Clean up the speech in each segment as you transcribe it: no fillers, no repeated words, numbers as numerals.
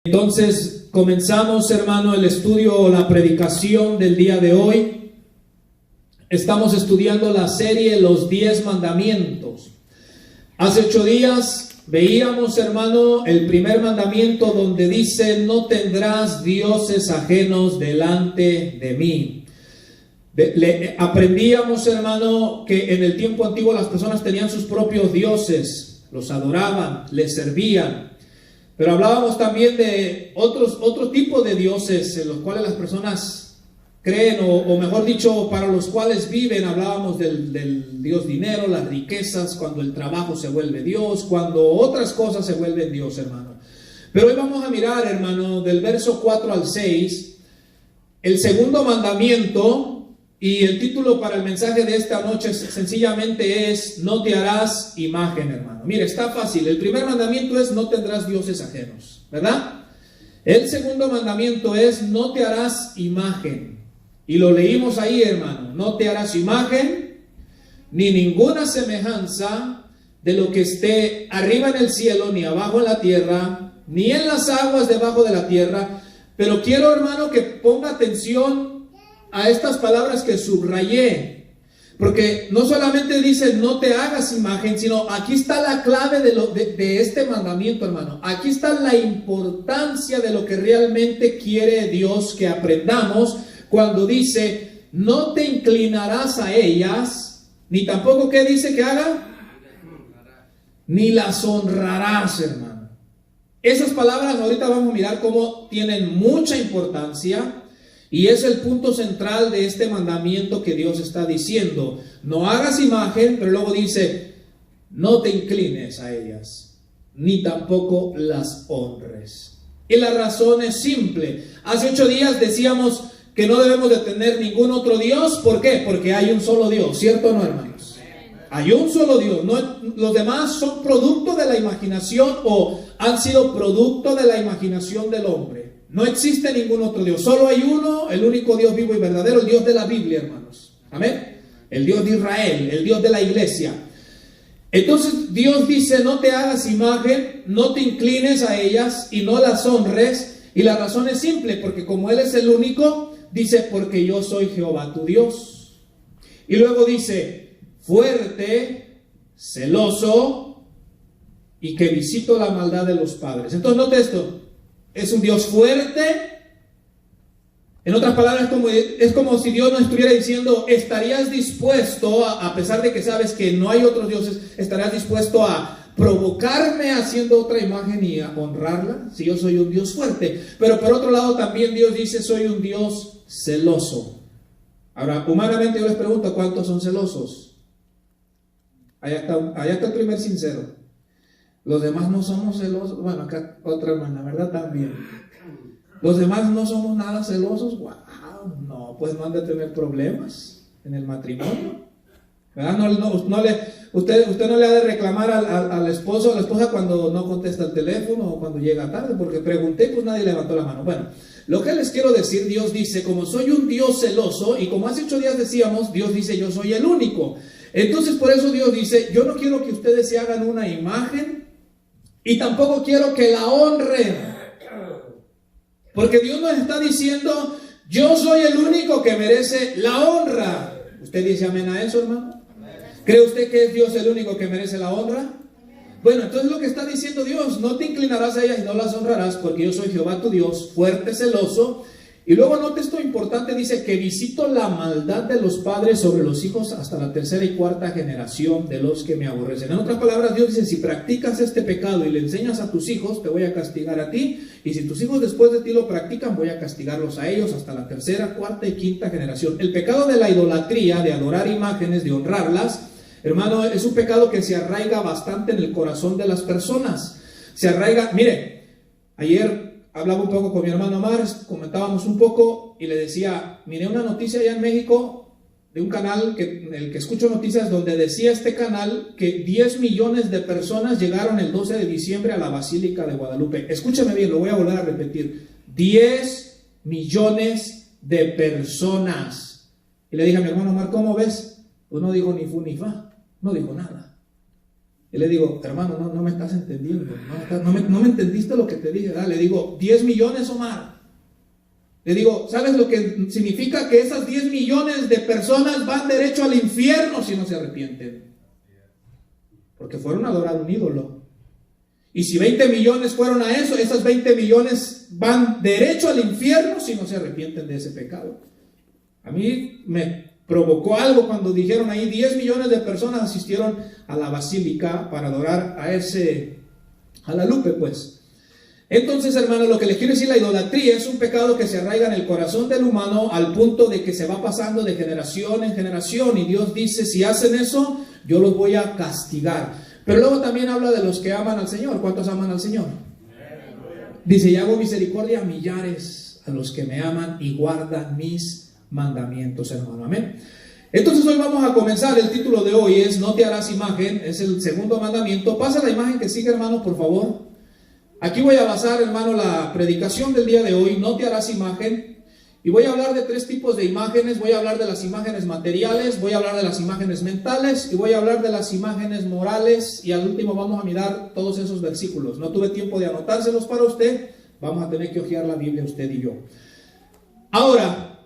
Entonces comenzamos, hermano, el estudio o la predicación del día de hoy. Estamos estudiando la serie Los 10 Mandamientos. Hace 8 días veíamos, hermano, el primer mandamiento donde dice: no tendrás dioses ajenos delante de mí. Aprendíamos, hermano, que en el tiempo antiguo las personas tenían sus propios dioses, los adoraban, les servían. Pero hablábamos también de otro tipo de dioses en los cuales las personas creen, o mejor dicho, para los cuales viven. Hablábamos del Dios dinero, las riquezas, cuando el trabajo se vuelve Dios, cuando otras cosas se vuelven Dios, hermano. Pero hoy vamos a mirar, hermano, del verso 4 al 6, el segundo mandamiento. Y el título para el mensaje de esta noche sencillamente es: no te harás imagen, hermano. Mire, está fácil. El primer mandamiento es: no tendrás dioses ajenos, ¿verdad? El segundo mandamiento es: no te harás imagen. Y lo leímos ahí, hermano: no te harás imagen, ni ninguna semejanza de lo que esté arriba en el cielo, ni abajo en la tierra, ni en las aguas debajo de la tierra. Pero quiero, hermano, que ponga atención a estas palabras que subrayé, porque no solamente dice no te hagas imagen, sino aquí está la clave de este mandamiento, hermano. Aquí está la importancia de lo que realmente quiere Dios que aprendamos cuando dice: no te inclinarás a ellas, ni tampoco, ¿qué dice que haga? Ni las honrarás, hermano. Esas palabras ahorita vamos a mirar cómo tienen mucha importancia. Y es el punto central de este mandamiento que Dios está diciendo: no hagas imagen, pero luego dice: no te inclines a ellas, ni tampoco las honres. Y la razón es simple. Hace 8 días decíamos que no debemos de tener ningún otro Dios. ¿Por qué? Porque hay un solo Dios, ¿cierto o no, hermanos? Hay un solo Dios. Los demás son producto de la imaginación, o han sido producto de la imaginación del hombre. No existe ningún otro Dios. Solo hay uno, el único Dios vivo y verdadero, el Dios de la Biblia, hermanos. Amén. El Dios de Israel, el Dios de la iglesia. Entonces Dios dice: no te hagas imagen, no te inclines a ellas y no las honres. Y la razón es simple, porque como Él es el único, dice: porque yo soy Jehová tu Dios. Y luego dice: fuerte, celoso y que visito la maldad de los padres. Entonces note esto: es un Dios fuerte. En otras palabras, es como si Dios nos estuviera diciendo: ¿estarías dispuesto, a pesar de que sabes que no hay otros dioses, estarías dispuesto a provocarme haciendo otra imagen y a honrarla? Si yo soy un Dios fuerte. Pero por otro lado también Dios dice: soy un Dios celoso. Ahora, humanamente yo les pregunto: ¿cuántos son celosos? Allá está el primer sincero. Los demás no somos celosos. Bueno, acá otra hermana, ¿verdad? También. Los demás no somos nada celosos. ¡Wow! No, pues no han de tener problemas en el matrimonio, ¿verdad? Usted no le ha de reclamar al esposo o a la esposa cuando no contesta el teléfono o cuando llega tarde, porque pregunté, pues nadie levantó la mano. Bueno, lo que les quiero decir: Dios dice: como soy un Dios celoso, y como hace 8 días decíamos, Dios dice: yo soy el único. Entonces por eso Dios dice: yo no quiero que ustedes se hagan una imagen, y tampoco quiero que la honren. Porque Dios nos está diciendo: yo soy el único que merece la honra. ¿Usted dice amén a eso, hermano? ¿Cree usted que es Dios el único que merece la honra? Bueno, entonces lo que está diciendo Dios: no te inclinarás a ellas y no las honrarás, porque yo soy Jehová tu Dios, fuerte, celoso. Y luego note esto importante: dice que visito la maldad de los padres sobre los hijos hasta la 3ª y 4ª generación de los que me aborrecen. En otras palabras, Dios dice: si practicas este pecado y le enseñas a tus hijos, te voy a castigar a ti. Y si tus hijos después de ti lo practican, voy a castigarlos a ellos hasta la 3ª, 4ª y 5ª generación. El pecado de la idolatría, de adorar imágenes, de honrarlas, hermano, es un pecado que se arraiga bastante en el corazón de las personas. Se arraiga. Mire, ayer hablaba un poco con mi hermano Omar, comentábamos un poco y le decía: miré una noticia allá en México de un canal en el que escucho noticias, donde decía este canal que 10 millones de personas llegaron el 12 de diciembre a la Basílica de Guadalupe. Escúchame bien, lo voy a volver a repetir: 10 millones de personas. Y le dije a mi hermano Omar: ¿cómo ves? Pues no dijo ni fu ni fa, no dijo nada. Y le digo, hermano, no me estás entendiendo, no me entendiste lo que te dije. Le digo, 10 millones, Omar. Le digo, ¿sabes lo que significa? Que esas 10 millones de personas van derecho al infierno si no se arrepienten. Porque fueron a adorar un ídolo. Y si 20 millones fueron a eso, esas 20 millones van derecho al infierno si no se arrepienten de ese pecado. A mí me provocó algo cuando dijeron ahí 10 millones de personas asistieron a la basílica para adorar a la Lupe, pues. Entonces, hermano, lo que les quiero decir, la idolatría es un pecado que se arraiga en el corazón del humano al punto de que se va pasando de generación en generación, y Dios dice, si hacen eso, yo los voy a castigar. Pero luego también habla de los que aman al Señor. ¿Cuántos aman al Señor? Dice, y hago misericordia a millares, a los que me aman y guardan mis mandamientos, hermano. Amén. Entonces hoy vamos a comenzar. El título de hoy es no te harás imagen. Es el segundo mandamiento. Pasa la imagen que sigue, hermano, por favor. Aquí voy a basar, hermano, la predicación del día de hoy. No te harás imagen. Y voy a hablar de 3 tipos de imágenes. Voy a hablar de las imágenes materiales, voy a hablar de las imágenes mentales y voy a hablar de las imágenes morales. Y al último vamos a mirar todos esos versículos. No tuve tiempo de anotárselos para usted. Vamos a tener que hojear la Biblia usted y yo. Ahora,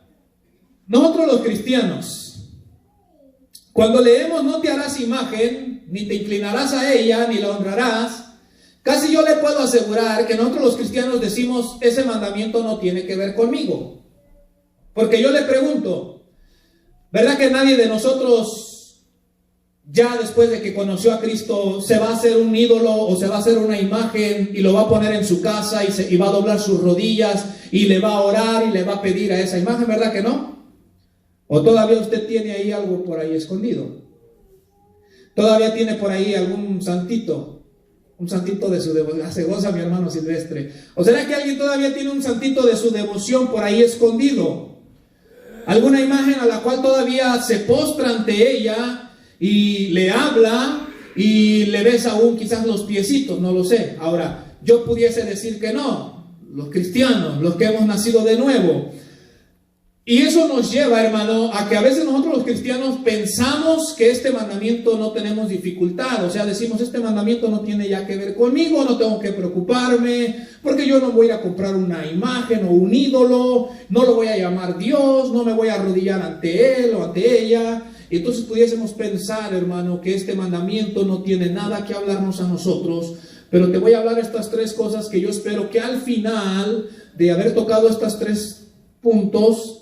nosotros los cristianos, cuando leemos no te harás imagen, ni te inclinarás a ella, ni la honrarás, casi yo le puedo asegurar que nosotros los cristianos decimos, ese mandamiento no tiene que ver conmigo. Porque yo le pregunto, ¿verdad que nadie de nosotros, ya después de que conoció a Cristo, se va a hacer un ídolo o se va a hacer una imagen y lo va a poner en su casa y va a doblar sus rodillas y le va a orar y le va a pedir a esa imagen? ¿Verdad que no? ¿O todavía usted tiene ahí algo por ahí escondido? ¿Todavía tiene por ahí algún santito? Un santito de su devoción. Se goza mi hermano Silvestre. ¿O será que alguien todavía tiene un santito de su devoción por ahí escondido? Alguna imagen a la cual todavía se postra ante ella y le habla y le besa aún quizás los piecitos, no lo sé. Ahora, yo pudiese decir que no, los cristianos, los que hemos nacido de nuevo. Y eso nos lleva, hermano, a que a veces nosotros los cristianos pensamos que este mandamiento no tenemos dificultad. O sea, decimos, este mandamiento no tiene ya que ver conmigo, no tengo que preocuparme, porque yo no voy a comprar una imagen o un ídolo, no lo voy a llamar Dios, no me voy a arrodillar ante él o ante ella. Y entonces pudiésemos pensar, hermano, que este mandamiento no tiene nada que hablarnos a nosotros. Pero te voy a hablar estas 3 cosas que yo espero que al final de haber tocado estas 3 puntos,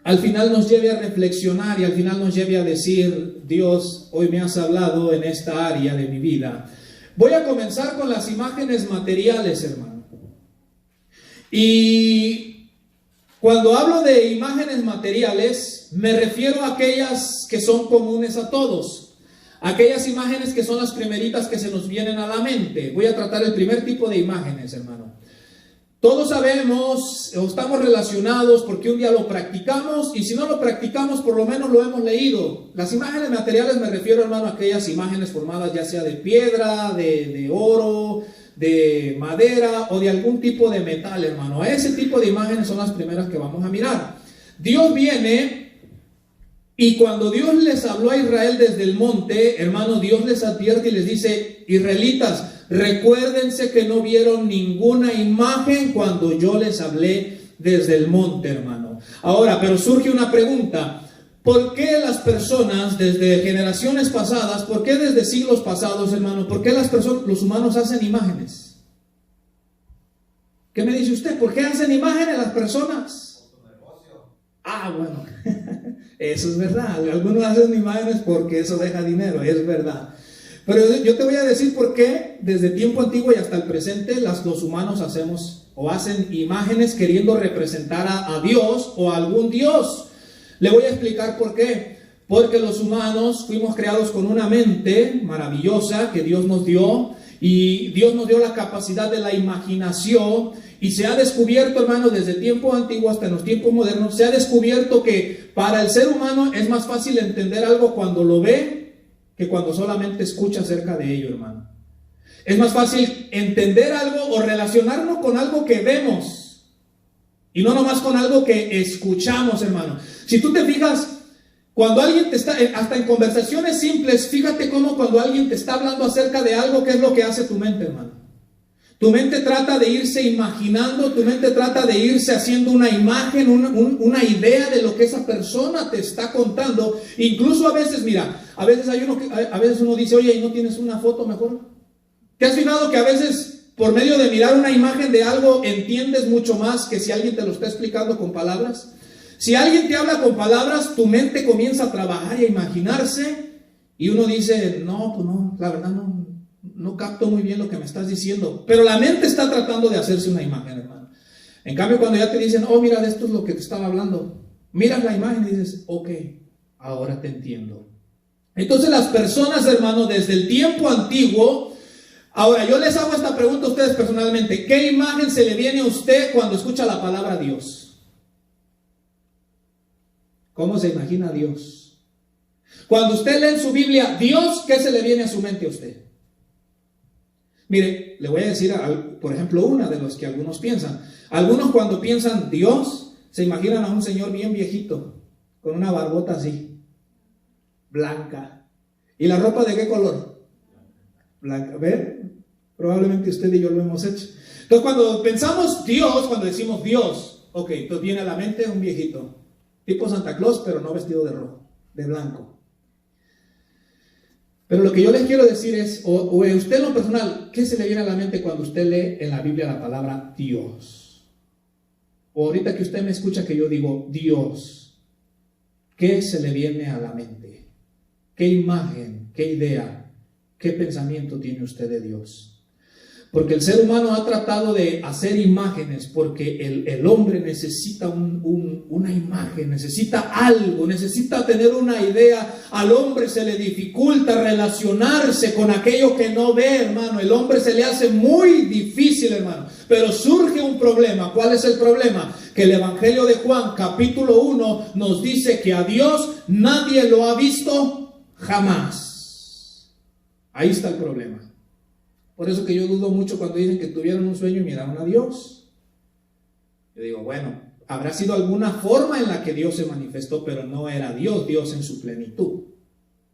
al final nos lleve a reflexionar y al final nos lleve a decir, Dios, hoy me has hablado en esta área de mi vida. Voy a comenzar con las imágenes materiales, hermano. Y cuando hablo de imágenes materiales, me refiero a aquellas que son comunes a todos. Aquellas imágenes que son las primeritas que se nos vienen a la mente. Voy a tratar el primer tipo de imágenes, hermano. Todos sabemos o estamos relacionados porque un día lo practicamos, y si no lo practicamos por lo menos lo hemos leído. Las imágenes materiales me refiero, hermano, a aquellas imágenes formadas ya sea de piedra, de oro, de madera o de algún tipo de metal, hermano. A ese tipo de imágenes son las primeras que vamos a mirar. Dios viene y cuando Dios les habló a Israel desde el monte, hermano, Dios les advierte y les dice, israelitas, recuérdense que no vieron ninguna imagen cuando yo les hablé desde el monte, hermano. Ahora, pero surge una pregunta. ¿Por qué las personas desde generaciones pasadas, por qué desde siglos pasados, hermano, por qué los humanos hacen imágenes? ¿Qué me dice usted? ¿Por qué hacen imágenes las personas? Bueno, eso es verdad. Algunos hacen imágenes porque eso deja dinero, es verdad. Pero yo te voy a decir por qué desde tiempo antiguo y hasta el presente los humanos hacemos o hacen imágenes queriendo representar a Dios o a algún Dios. Le voy a explicar por qué. Porque los humanos fuimos creados con una mente maravillosa que Dios nos dio, y Dios nos dio la capacidad de la imaginación, y se ha descubierto, hermano, desde tiempo antiguo hasta en los tiempos modernos, se ha descubierto que para el ser humano es más fácil entender algo cuando lo ve que cuando solamente escucha acerca de ello, hermano. Es más fácil entender algo o relacionarnos con algo que vemos y no nomás con algo que escuchamos, hermano. Si tú te fijas, Cuando alguien te está, hasta en conversaciones simples, fíjate cómo cuando alguien te está hablando acerca de algo, ¿qué es lo que hace tu mente, hermano? Tu mente trata de irse imaginando, tu mente trata de irse haciendo una imagen, una idea de lo que esa persona te está contando. Incluso a veces, mira, a veces uno dice, oye, ¿y no tienes una foto mejor? ¿Te has fijado que a veces por medio de mirar una imagen de algo entiendes mucho más que si alguien te lo está explicando con palabras? Si alguien te habla con palabras, tu mente comienza a trabajar y a imaginarse y uno dice, no, pues no, la verdad no capto muy bien lo que me estás diciendo, pero la mente está tratando de hacerse una imagen, hermano. En cambio, cuando ya te dicen, oh, mira, de esto es lo que te estaba hablando, miras la imagen y dices, ok, ahora te entiendo. Entonces las personas, hermano, desde el tiempo antiguo, ahora yo les hago esta pregunta a ustedes personalmente, ¿qué imagen se le viene a usted cuando escucha la palabra Dios? ¿Cómo se imagina a Dios? Cuando usted lee en su Biblia, Dios, ¿qué se le viene a su mente a usted? Mire, le voy a decir, por ejemplo, una de los que algunos piensan. Algunos cuando piensan Dios, se imaginan a un señor bien viejito, con una barbota así, blanca. ¿Y la ropa de qué color? Blanca. ¿Ven? Probablemente usted y yo lo hemos hecho. Entonces, cuando pensamos Dios, cuando decimos Dios, ok, entonces viene a la mente un viejito, tipo Santa Claus, pero no vestido de rojo, de blanco. Pero lo que yo les quiero decir es, o usted en lo personal, ¿qué se le viene a la mente cuando usted lee en la Biblia la palabra Dios? O ahorita que usted me escucha que yo digo Dios, ¿qué se le viene a la mente? ¿Qué imagen, qué idea, qué pensamiento tiene usted de Dios? Porque el ser humano ha tratado de hacer imágenes, porque el hombre necesita una imagen, necesita algo, necesita tener una idea. Al hombre se le dificulta relacionarse con aquello que no ve, hermano. El hombre se le hace muy difícil, hermano. Pero surge un problema. ¿Cuál es el problema? Que el Evangelio de Juan, capítulo 1, nos dice que a Dios nadie lo ha visto jamás. Ahí está el problema. Por eso que yo dudo mucho cuando dicen que tuvieron un sueño y miraron a Dios. Yo digo, bueno, habrá sido alguna forma en la que Dios se manifestó, pero no era Dios, Dios en su plenitud.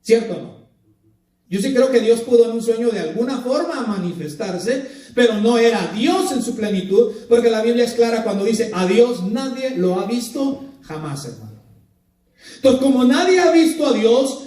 ¿Cierto o no? Yo sí creo que Dios pudo en un sueño de alguna forma manifestarse, pero no era Dios en su plenitud, porque la Biblia es clara cuando dice, a Dios nadie lo ha visto jamás, hermano. Entonces, como nadie ha visto a Dios,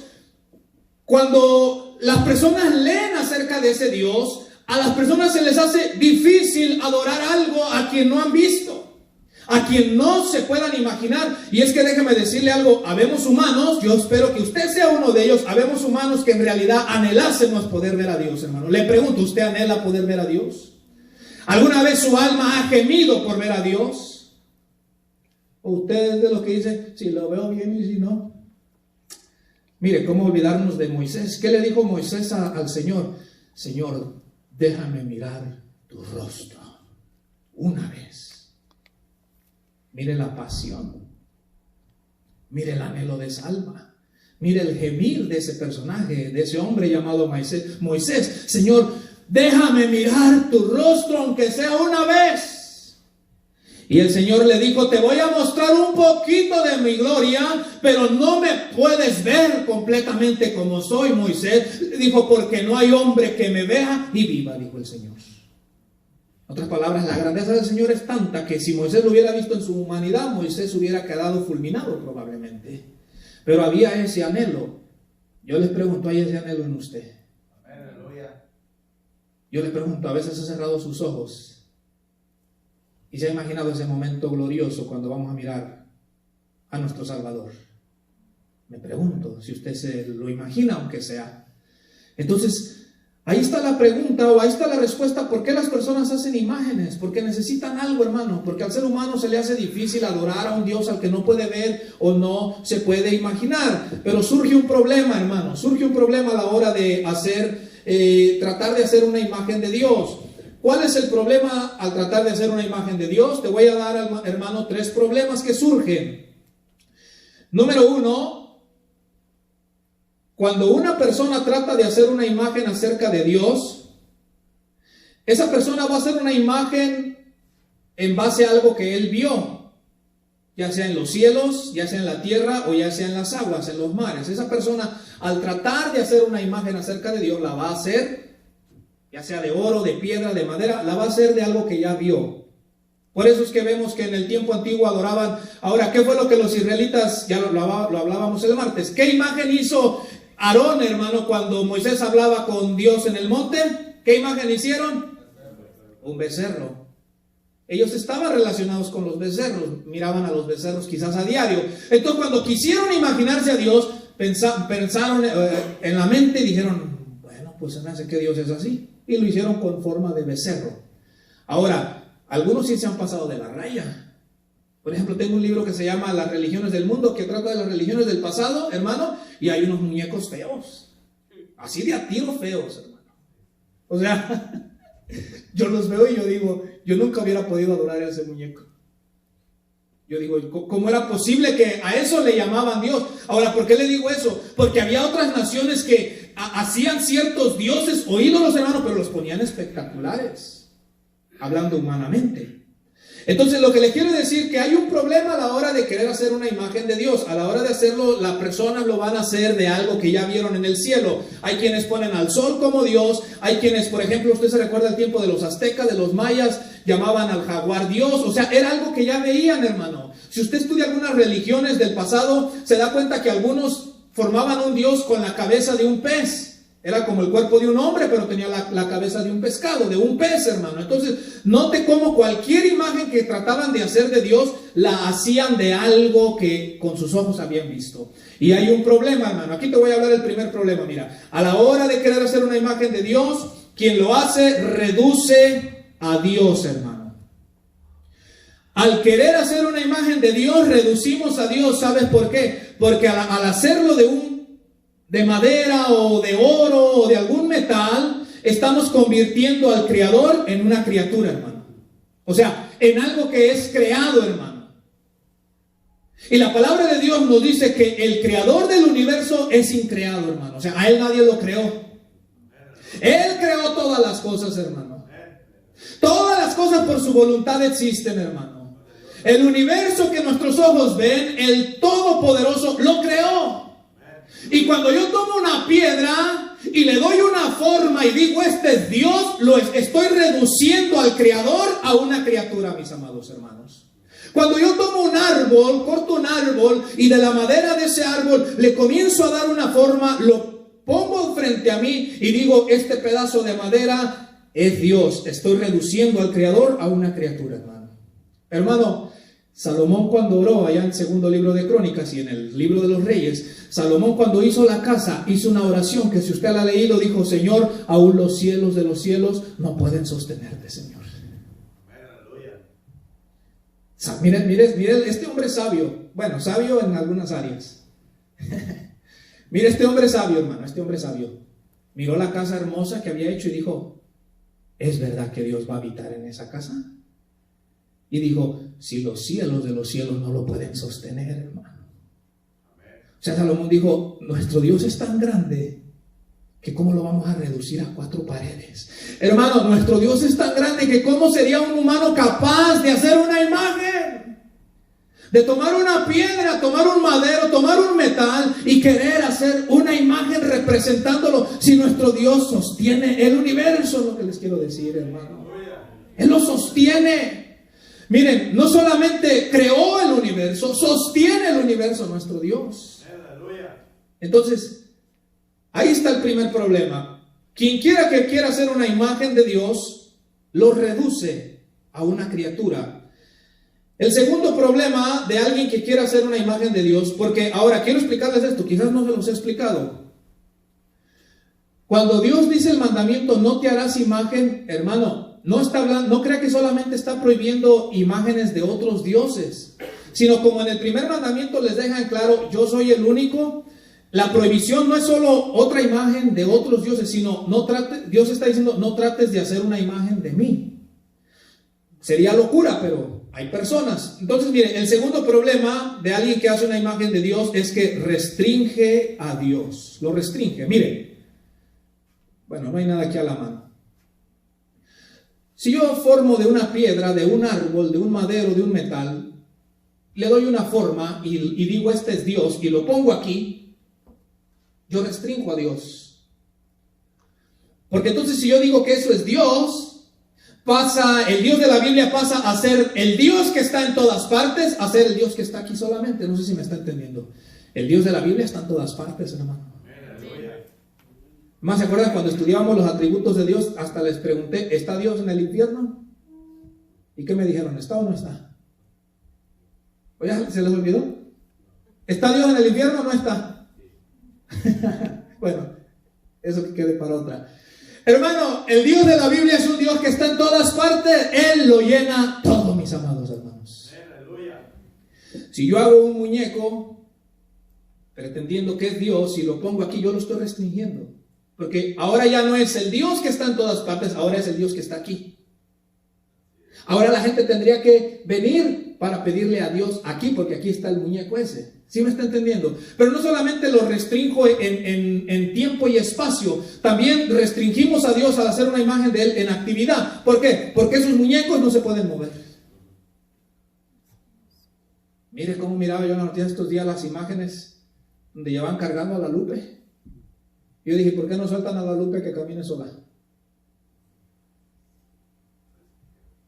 cuando las personas leen acerca de ese Dios, a las personas se les hace difícil adorar algo a quien no han visto, a quien no se puedan imaginar. Y es que déjeme decirle algo, habemos humanos, yo espero que usted sea uno de ellos, habemos humanos que en realidad anhelásemos poder ver a Dios, hermano. Le pregunto, ¿usted anhela poder ver a Dios? ¿Alguna vez su alma ha gemido por ver a Dios? ¿O usted es de los que dice, si lo veo bien y si no? Mire, ¿cómo olvidarnos de Moisés? ¿Qué le dijo Moisés al Señor? Señor, déjame mirar tu rostro una vez. Mire la pasión. Mire el anhelo de esa alma. Mire el gemir de ese personaje, de ese hombre llamado Moisés. Señor, déjame mirar tu rostro aunque sea una vez. Y el Señor le dijo, te voy a mostrar un poquito de mi gloria, pero no me puedes ver completamente como soy, Moisés. Dijo, porque no hay hombre que me vea y viva, dijo el Señor. En otras palabras, la grandeza del Señor es tanta que si Moisés lo hubiera visto en su humanidad, Moisés hubiera quedado fulminado probablemente. Pero había ese anhelo. Yo les pregunto, ¿hay ese anhelo en usted? Aleluya. Yo les pregunto, ¿a veces ha cerrado sus ojos y se ha imaginado ese momento glorioso cuando vamos a mirar a nuestro Salvador? Me pregunto si usted se lo imagina, aunque sea. Entonces, ahí está la pregunta, o ahí está la respuesta. ¿Por qué las personas hacen imágenes? Porque necesitan algo, hermano. Porque al ser humano se le hace difícil adorar a un Dios al que no puede ver o no se puede imaginar. Pero surge un problema, hermano. Surge un problema a la hora de tratar de hacer una imagen de Dios. ¿Cuál es el problema al tratar de hacer una imagen de Dios? Te voy a dar, hermano, 3 problemas que surgen. Número 1, cuando una persona trata de hacer una imagen acerca de Dios, esa persona va a hacer una imagen en base a algo que él vio. ya sea en los cielos, ya sea en la tierra o ya sea en las aguas, en los mares. Esa persona, al tratar de hacer una imagen acerca de Dios, la va a hacer, ya sea de oro, de piedra, de madera, la va a hacer de algo que ya vio. Por eso es que vemos que en el tiempo antiguo adoraban. Ahora, ¿qué fue lo que los israelitas, ya lo hablábamos el martes, qué imagen hizo Aarón, hermano, cuando Moisés hablaba con Dios en el monte? ¿Qué imagen hicieron? Un becerro. Ellos estaban relacionados con los becerros, miraban a los becerros quizás a diario. Entonces, cuando quisieron imaginarse a Dios, pensaron en la mente y dijeron, bueno, pues se me hace que Dios es así. Y lo hicieron con forma de becerro. Ahora, algunos sí se han pasado de la raya. Por ejemplo, tengo un libro que se llama Las religiones del mundo, que trata de las religiones del pasado, hermano, y hay unos muñecos feos. Así de a tiro feos, hermano. O sea, yo los veo y yo digo, yo nunca hubiera podido adorar a ese muñeco. Yo digo, ¿cómo era posible que a eso le llamaban Dios? Ahora, ¿por qué le digo eso? Porque había otras naciones que hacían ciertos dioses o ídolos, hermano, pero los ponían espectaculares, hablando humanamente. Entonces, lo que les quiero decir que hay un problema a la hora de querer hacer una imagen de Dios. A la hora de hacerlo, las personas lo van a hacer de algo que ya vieron en el cielo. Hay quienes ponen al sol como Dios. Hay quienes, por ejemplo, usted se recuerda el tiempo de los aztecas, de los mayas, llamaban al jaguar Dios. O sea, era algo que ya veían, hermano. Si usted estudia algunas religiones del pasado, se da cuenta que algunos formaban un Dios con la cabeza de un pez. Era como el cuerpo de un hombre, pero tenía la cabeza de un pescado, de un pez, hermano. Entonces, note cómo cualquier imagen que trataban de hacer de Dios, la hacían de algo que con sus ojos habían visto. Y hay un problema, hermano. Aquí te voy a hablar del primer problema. Mira, a la hora de querer hacer una imagen de Dios, quien lo hace, reduce a Dios, hermano. Al querer hacer una imagen de Dios, reducimos a Dios. ¿Sabes por qué? Porque al hacerlo de madera o de oro o de algún metal, estamos convirtiendo al Creador en una criatura, hermano. O sea, en algo que es creado, hermano. Y la palabra de Dios nos dice que el Creador del universo es increado, hermano. O sea, a Él nadie lo creó. Él creó todas las cosas, hermano. Todas las cosas por su voluntad existen, hermano. El universo que nuestros ojos ven, el Todopoderoso lo creó. Y cuando yo tomo una piedra y le doy una forma y digo, este es Dios, lo estoy reduciendo al Creador a una criatura, mis amados hermanos. Cuando yo tomo un árbol, corto un árbol y de la madera de ese árbol le comienzo a dar una forma, lo pongo frente a mí y digo, este pedazo de madera es Dios. Estoy reduciendo al Creador a una criatura, hermano. Hermano, Salomón cuando oró allá en el segundo libro de Crónicas y en el libro de los Reyes, Salomón cuando hizo la casa, hizo una oración que si usted la ha leído, dijo, Señor, aún los cielos de los cielos no pueden sostenerte, Señor. Mire, este hombre es sabio. Bueno, sabio en algunas áreas. Mire, este hombre es sabio, hermano, este hombre es sabio. Miró la casa hermosa que había hecho y dijo, ¿es verdad que Dios va a habitar en esa casa? Y dijo, si los cielos de los cielos no lo pueden sostener, hermano. O sea, Salomón dijo, nuestro Dios es tan grande que cómo lo vamos a reducir a 4 paredes. Hermano, nuestro Dios es tan grande que cómo sería un humano capaz de hacer una imagen. De tomar una piedra, tomar un madero, tomar un metal y querer hacer una imagen representándolo. Si nuestro Dios sostiene el universo, es lo que les quiero decir, hermano. Él lo sostiene. Miren, no solamente creó el universo, sostiene el universo nuestro Dios. Entonces, ahí está el primer problema. Quien quiera que quiera hacer una imagen de Dios, lo reduce a una criatura. El segundo problema de alguien que quiera hacer una imagen de Dios, porque ahora quiero explicarles esto, quizás no se los he explicado. Cuando Dios dice el mandamiento, no te harás imagen, hermano, no está hablando, no crea que solamente está prohibiendo imágenes de otros dioses, sino como en el primer mandamiento les dejan claro, yo soy el único. La prohibición no es solo otra imagen de otros dioses, sino Dios está diciendo, no trates de hacer una imagen de mí. Sería locura, pero hay personas. Entonces, mire, el segundo problema de alguien que hace una imagen de Dios es que restringe a Dios. Lo restringe. Mire, bueno, no hay nada aquí a la mano. Si yo formo de una piedra, de un árbol, de un madero, de un metal, le doy una forma y digo este es Dios y lo pongo aquí, yo restringo a Dios. Porque entonces si yo digo que eso es Dios, el Dios de la Biblia pasa a ser el Dios que está en todas partes, a ser el Dios que está aquí solamente. No sé si me está entendiendo. El Dios de la Biblia está en todas partes, hermano. Más se acuerdan cuando estudiábamos los atributos de Dios, hasta les pregunté, ¿está Dios en el infierno? ¿Y qué me dijeron? ¿Está o no está? ¿O ya se les olvidó? ¿Está Dios en el infierno o no está? Bueno, eso que quede para otra. Hermano, el Dios de la Biblia es un Dios que está en todas partes. Él lo llena todo, mis amados hermanos. Si yo hago un muñeco pretendiendo que es Dios y lo pongo aquí, yo lo estoy restringiendo. Porque ahora ya no es el Dios que está en todas partes, ahora es el Dios que está aquí. Ahora la gente tendría que venir para pedirle a Dios aquí, porque aquí está el muñeco ese. ¿Sí me está entendiendo? Pero no solamente lo restringo en tiempo y espacio, también restringimos a Dios al hacer una imagen de Él en actividad. ¿Por qué? Porque esos muñecos no se pueden mover. Mire cómo miraba yo en la noticia estos días las imágenes donde llevan cargando a la Lupe. Yo dije, ¿por qué no sueltan a la Lupe que camine sola?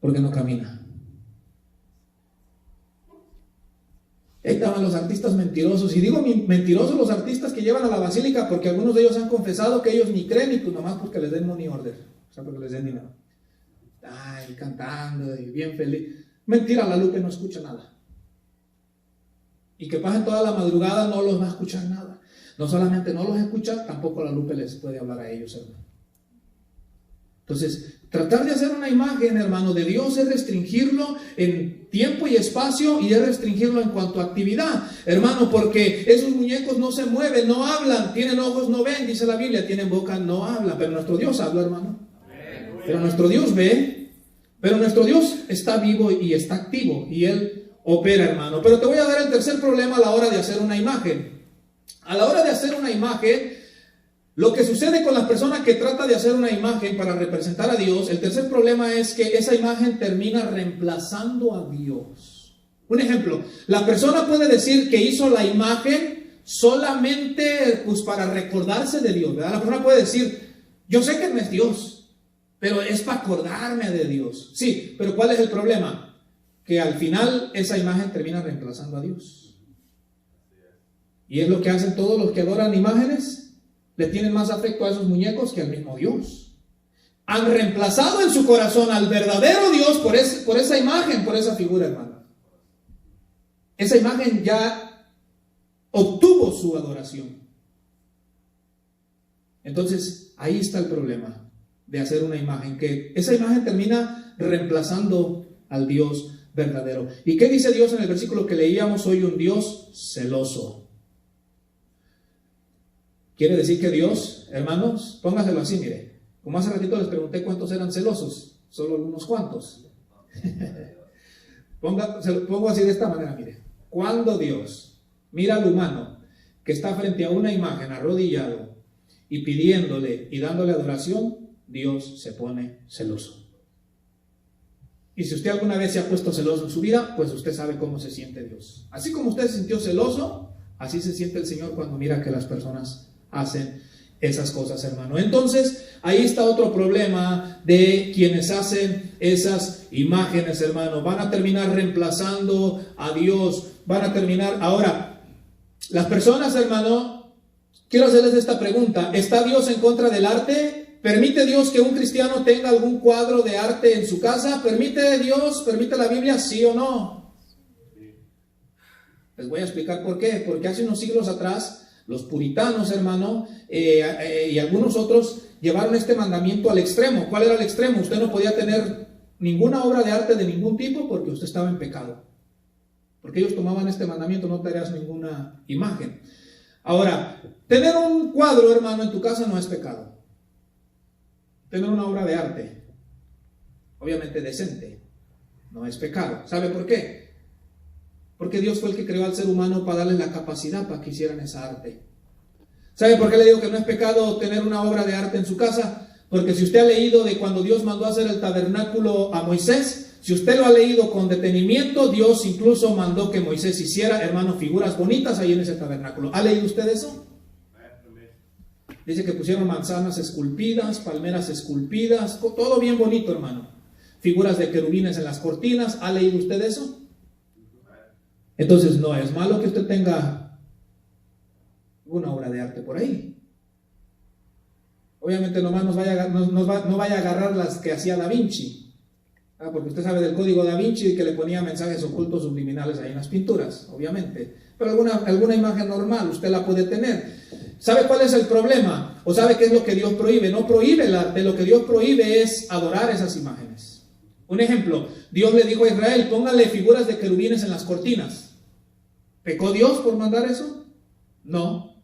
Porque no camina. Ahí estaban los artistas mentirosos. Y digo mentirosos los artistas que llevan a la basílica, porque algunos de ellos han confesado que ellos ni creen, ni pues nomás porque les den money order. O sea, porque les den dinero. Ay, cantando y bien feliz. Mentira, la Lupe no escucha nada. Y que pasen toda la madrugada no los va a escuchar nada. No solamente no los escucha, tampoco la Lupe les puede hablar a ellos, hermano. Entonces, tratar de hacer una imagen, hermano, de Dios es restringirlo en tiempo y espacio y es restringirlo en cuanto a actividad, hermano, porque esos muñecos no se mueven, no hablan, tienen ojos, no ven, dice la Biblia, tienen boca, no hablan, pero nuestro Dios habla, hermano. Pero nuestro Dios ve, pero nuestro Dios está vivo y está activo y Él opera, hermano. Pero te voy a dar el tercer problema a la hora de hacer una imagen. A la hora de hacer una imagen, lo que sucede con la persona que trata de hacer una imagen para representar a Dios, el tercer problema es que esa imagen termina reemplazando a Dios. Un ejemplo, la persona puede decir que hizo la imagen solamente pues, para recordarse de Dios, ¿verdad? La persona puede decir, yo sé que no es Dios, pero es para acordarme de Dios. Sí, pero ¿cuál es el problema? Que al final esa imagen termina reemplazando a Dios. Y es lo que hacen todos los que adoran imágenes. Le tienen más afecto a esos muñecos que al mismo Dios. Han reemplazado en su corazón al verdadero Dios por esa imagen, por esa figura, hermano. Esa imagen ya obtuvo su adoración. Entonces, ahí está el problema de hacer una imagen, que esa imagen termina reemplazando al Dios verdadero. ¿Y qué dice Dios en el versículo que leíamos? Soy un Dios celoso. Quiere decir que Dios, hermanos, póngaselo así, mire. Como hace ratito les pregunté cuántos eran celosos, solo algunos cuantos. Se lo pongo así de esta manera, mire. Cuando Dios mira al humano que está frente a una imagen arrodillado y pidiéndole y dándole adoración, Dios se pone celoso. Y si usted alguna vez se ha puesto celoso en su vida, pues usted sabe cómo se siente Dios. Así como usted se sintió celoso, así se siente el Señor cuando mira que las personas hacen esas cosas, hermano. Entonces, ahí está otro problema de quienes hacen esas imágenes, hermano. Van a terminar reemplazando a Dios. Van a terminar... Ahora, las personas, hermano, quiero hacerles esta pregunta. ¿Está Dios en contra del arte? ¿Permite Dios que un cristiano tenga algún cuadro de arte en su casa? ¿Permite Dios, permite la Biblia, sí o no? Les voy a explicar por qué. Porque hace unos siglos atrás, los puritanos, hermano, y algunos otros llevaron este mandamiento al extremo. ¿Cuál era el extremo? Usted no podía tener ninguna obra de arte de ningún tipo porque usted estaba en pecado. Porque ellos tomaban este mandamiento, no te hagas ninguna imagen. Ahora, tener un cuadro, hermano, en tu casa no es pecado. Tener una obra de arte, obviamente decente, no es pecado. ¿Sabe por qué? Porque Dios fue el que creó al ser humano para darle la capacidad para que hicieran esa arte. ¿Sabe por qué le digo que no es pecado tener una obra de arte en su casa? Porque si usted ha leído de cuando Dios mandó a hacer el tabernáculo a Moisés, Si usted lo ha leído con detenimiento, Dios incluso mandó que Moisés hiciera, hermano, figuras bonitas ahí en ese tabernáculo. ¿Ha leído usted eso? Dice que pusieron manzanas esculpidas, palmeras esculpidas, todo bien bonito, hermano. Figuras de querubines en las cortinas. ¿Ha leído usted eso? Entonces no es malo que usted tenga una obra de arte por ahí. Obviamente nomás no vaya a agarrar las que hacía Da Vinci. Porque usted sabe del código Da Vinci y que le ponía mensajes ocultos subliminales ahí en las pinturas, obviamente. Pero alguna imagen normal usted la puede tener. ¿Sabe cuál es el problema? ¿O sabe qué es lo que Dios prohíbe? No prohíbe el arte, lo que Dios prohíbe es adorar esas imágenes. Un ejemplo, Dios le dijo a Israel, póngale figuras de querubines en las cortinas. ¿Pecó Dios por mandar eso? No.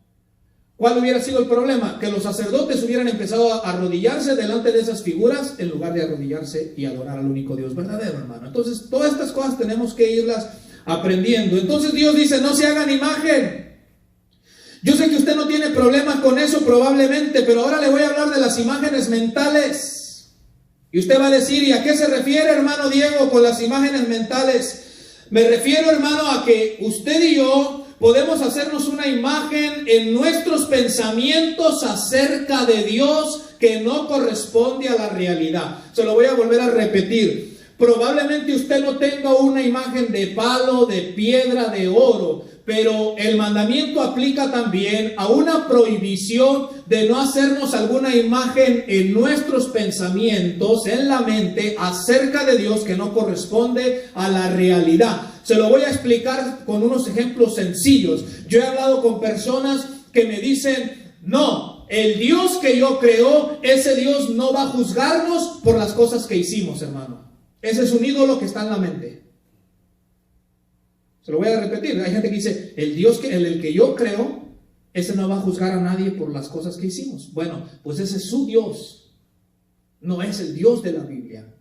¿Cuál hubiera sido el problema? Que los sacerdotes hubieran empezado a arrodillarse delante de esas figuras en lugar de arrodillarse y adorar al único Dios verdadero, hermano. Entonces, todas estas cosas tenemos que irlas aprendiendo. Entonces Dios dice, no se hagan imagen. Yo sé que usted no tiene problema con eso probablemente, pero ahora le voy a hablar de las imágenes mentales. Y usted va a decir, ¿y a qué se refiere, hermano Diego, con las imágenes mentales? Me refiero, hermano, a que usted y yo podemos hacernos una imagen en nuestros pensamientos acerca de Dios que no corresponde a la realidad. Se lo voy a volver a repetir. Probablemente usted no tenga una imagen de palo, de piedra, de oro, pero el mandamiento aplica también a una prohibición de no hacernos alguna imagen en nuestros pensamientos, en la mente, acerca de Dios que no corresponde a la realidad. Se lo voy a explicar con unos ejemplos sencillos. Yo he hablado con personas que me dicen, no, el Dios que yo creo, ese Dios no va a juzgarnos por las cosas que hicimos, hermano. Ese es un ídolo que está en la mente. Se lo voy a repetir. Hay gente que dice, el Dios en el que yo creo, ese no va a juzgar a nadie por las cosas que hicimos. Bueno, pues ese es su Dios. No es el Dios de la Biblia.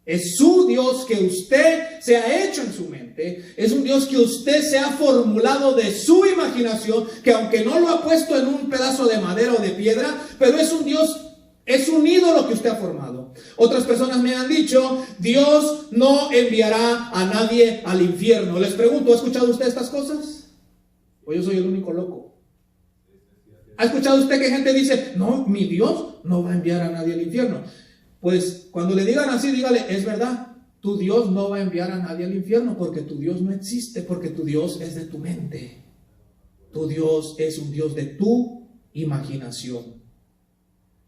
Es su Dios que usted se ha hecho en su mente. Es un Dios que usted se ha formulado de su imaginación, que aunque no lo ha puesto en un pedazo de madera o de piedra, pero es un Dios, es un ídolo que usted ha formado. Otras personas me han dicho, Dios no enviará a nadie al infierno. Les pregunto, ¿ha escuchado usted estas cosas? ¿O yo soy el único loco? ¿Ha escuchado usted que gente dice, no, mi Dios no va a enviar a nadie al infierno? Pues cuando le digan así, dígale, es verdad, tu Dios no va a enviar a nadie al infierno porque tu Dios no existe, porque tu Dios es de tu mente. Tu Dios es un Dios de tu imaginación.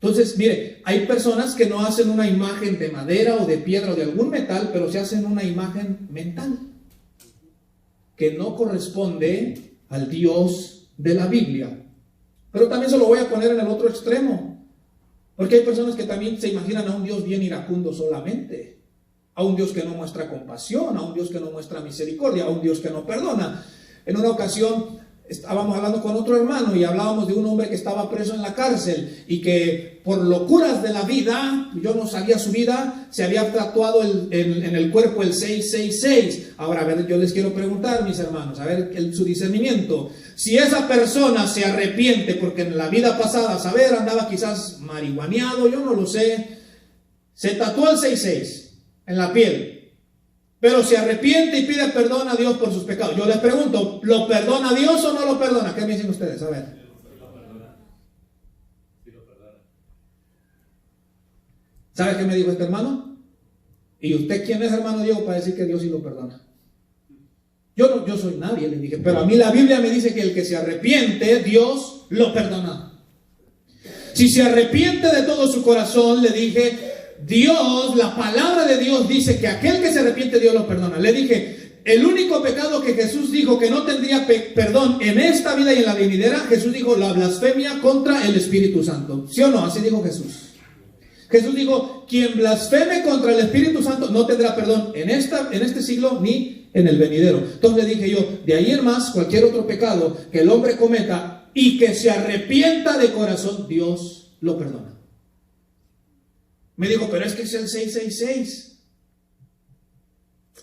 Entonces, mire, hay personas que no hacen una imagen de madera o de piedra o de algún metal, pero se hacen una imagen mental que no corresponde al Dios de la Biblia. Pero también se lo voy a poner en el otro extremo. Porque hay personas que también se imaginan a un Dios bien iracundo solamente, a un Dios que no muestra compasión, a un Dios que no muestra misericordia, a un Dios que no perdona. En una ocasión estábamos hablando con otro hermano y hablábamos de un hombre que estaba preso en la cárcel y que por locuras de la vida, yo no sabía su vida, se había tatuado en el cuerpo el 666. Ahora, a ver, yo les quiero preguntar, mis hermanos, a ver su discernimiento. Si esa persona se arrepiente porque en la vida pasada, saber, andaba quizás marihuaneado, yo no lo sé, se tatuó el 66 en la piel, pero se arrepiente y pide perdón a Dios por sus pecados. Yo les pregunto, ¿lo perdona Dios o no lo perdona? ¿Qué me dicen ustedes? A ver. ¿Sabe qué me dijo este hermano? ¿Y usted quién es, hermano Diego, para decir que Dios sí lo perdona? Yo soy nadie, le dije, pero a mí la Biblia me dice que el que se arrepiente, Dios lo perdona. Si se arrepiente de todo su corazón, le dije, Dios, la palabra de Dios dice que aquel que se arrepiente, Dios lo perdona. Le dije, el único pecado que Jesús dijo que no tendría perdón en esta vida y en la venidera, Jesús dijo la blasfemia contra el Espíritu Santo. ¿Sí o no? Así dijo Jesús. Jesús dijo, quien blasfeme contra el Espíritu Santo no tendrá perdón en este siglo ni en el venidero. Entonces le dije yo, de ahí en más, cualquier otro pecado que el hombre cometa y que se arrepienta de corazón, Dios lo perdona. Me dijo, pero es que es el 666.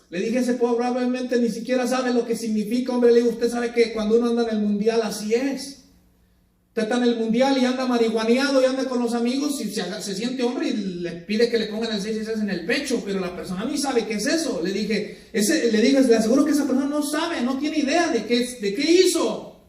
Le dije, ese probablemente ni siquiera sabe lo que significa, hombre. Le digo, usted sabe que cuando uno anda en el mundial así es. Usted está en el mundial y anda marihuaneado y anda con los amigos y se siente hombre y le pide que le pongan el 666 en el pecho, pero la persona ni sabe qué es eso. Le dije, le aseguro que esa persona no sabe, no tiene idea de qué hizo.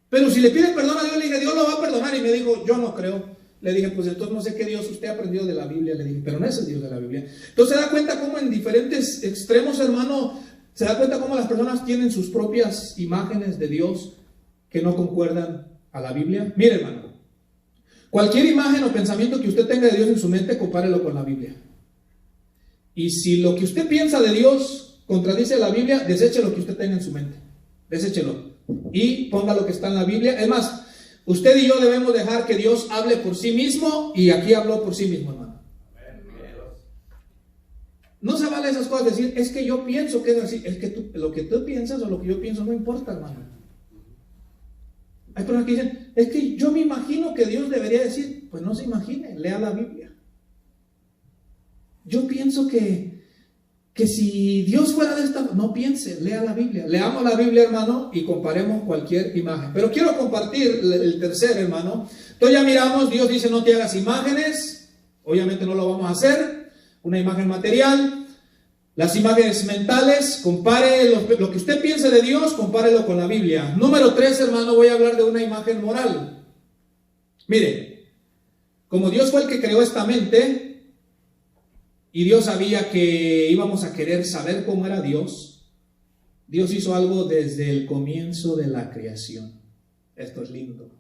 Pero si le pide perdón a Dios, le dije, Dios lo va a perdonar. Y me dijo, yo no creo. Le dije, pues entonces no sé qué Dios usted ha aprendido de la Biblia. Le dije, pero no es el Dios de la Biblia. Entonces se da cuenta cómo en diferentes extremos, hermano, se da cuenta cómo las personas tienen sus propias imágenes de Dios que no concuerdan a la Biblia. Mire, hermano, cualquier imagen o pensamiento que usted tenga de Dios en su mente, compárelo con la Biblia. Y si lo que usted piensa de Dios contradice a la Biblia, deseche lo que usted tenga en su mente. Deséchelo y ponga lo que está en la Biblia. Es más, usted y yo debemos dejar que Dios hable por sí mismo, y aquí habló por sí mismo, hermano. No se vale esas cosas, decir, es que yo pienso que es así. Es que lo que tú piensas o lo que yo pienso no importa, hermano. Hay personas que dicen, es que yo me imagino que Dios debería decir. Pues no se imagine, lea la Biblia. Yo pienso que si Dios fuera de esta, no piense, lea la Biblia. Leamos la Biblia, hermano, y comparemos cualquier imagen. Pero quiero compartir el tercer, hermano. Entonces ya miramos, Dios dice, no te hagas imágenes. Obviamente no lo vamos a hacer. Una imagen material. Las imágenes mentales, compare lo que usted piense de Dios, compárelo con la Biblia. Número 3, hermano, voy a hablar de una imagen moral. Mire, como Dios fue el que creó esta mente, y Dios sabía que íbamos a querer saber cómo era Dios, Dios hizo algo desde el comienzo de la creación. Esto es lindo.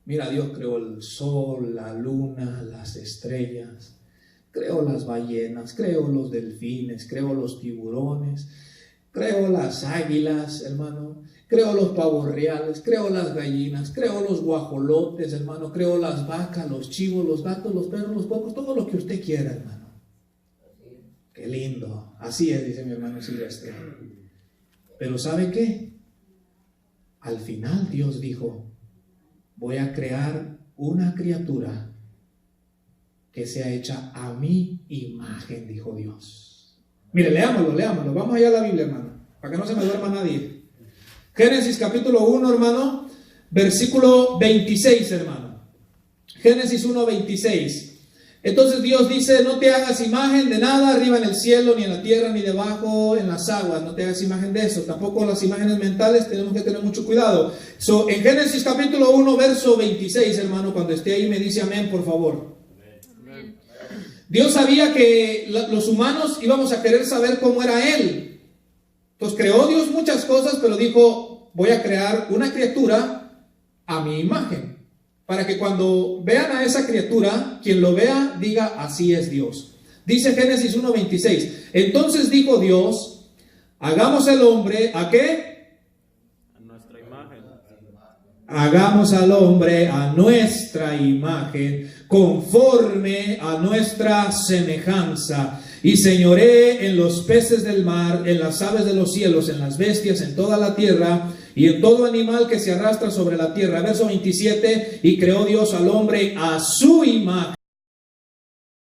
Mira, Dios creó el sol, la luna, las estrellas. Creo las ballenas, creo los delfines, creo los tiburones, creo las águilas, hermano, creo los pavos reales, creo las gallinas, creo los guajolotes, hermano, creo las vacas, los chivos, los gatos, los perros, los puercos, todo lo que usted quiera, hermano. Qué lindo. Así es, dice mi hermano Silvestre. Pero ¿sabe qué? Al final Dios dijo, voy a crear una criatura que sea hecha a mi imagen, dijo Dios. Mire, leámoslo. Vamos allá a la Biblia, hermano, para que no se me duerma nadie. Génesis capítulo 1, hermano, versículo 26, hermano. Génesis 1, 26. Entonces Dios dice, no te hagas imagen de nada arriba en el cielo, ni en la tierra, ni debajo en las aguas. No te hagas imagen de eso. Tampoco las imágenes mentales, tenemos que tener mucho cuidado. En Génesis capítulo 1, verso 26, hermano, cuando esté ahí me dice amén, por favor. Dios sabía que los humanos íbamos a querer saber cómo era Él. Entonces creó Dios muchas cosas, pero dijo, voy a crear una criatura a mi imagen. Para que cuando vean a esa criatura, quien lo vea diga, así es Dios. Dice Génesis 1:26. Entonces dijo Dios, hagamos el hombre, ¿a qué? A nuestra imagen. Hagamos al hombre a nuestra imagen, conforme a nuestra semejanza, y señoree en los peces del mar, en las aves de los cielos, en las bestias, en toda la tierra, y en todo animal que se arrastra sobre la tierra. Verso 27, y creó Dios al hombre a su imagen.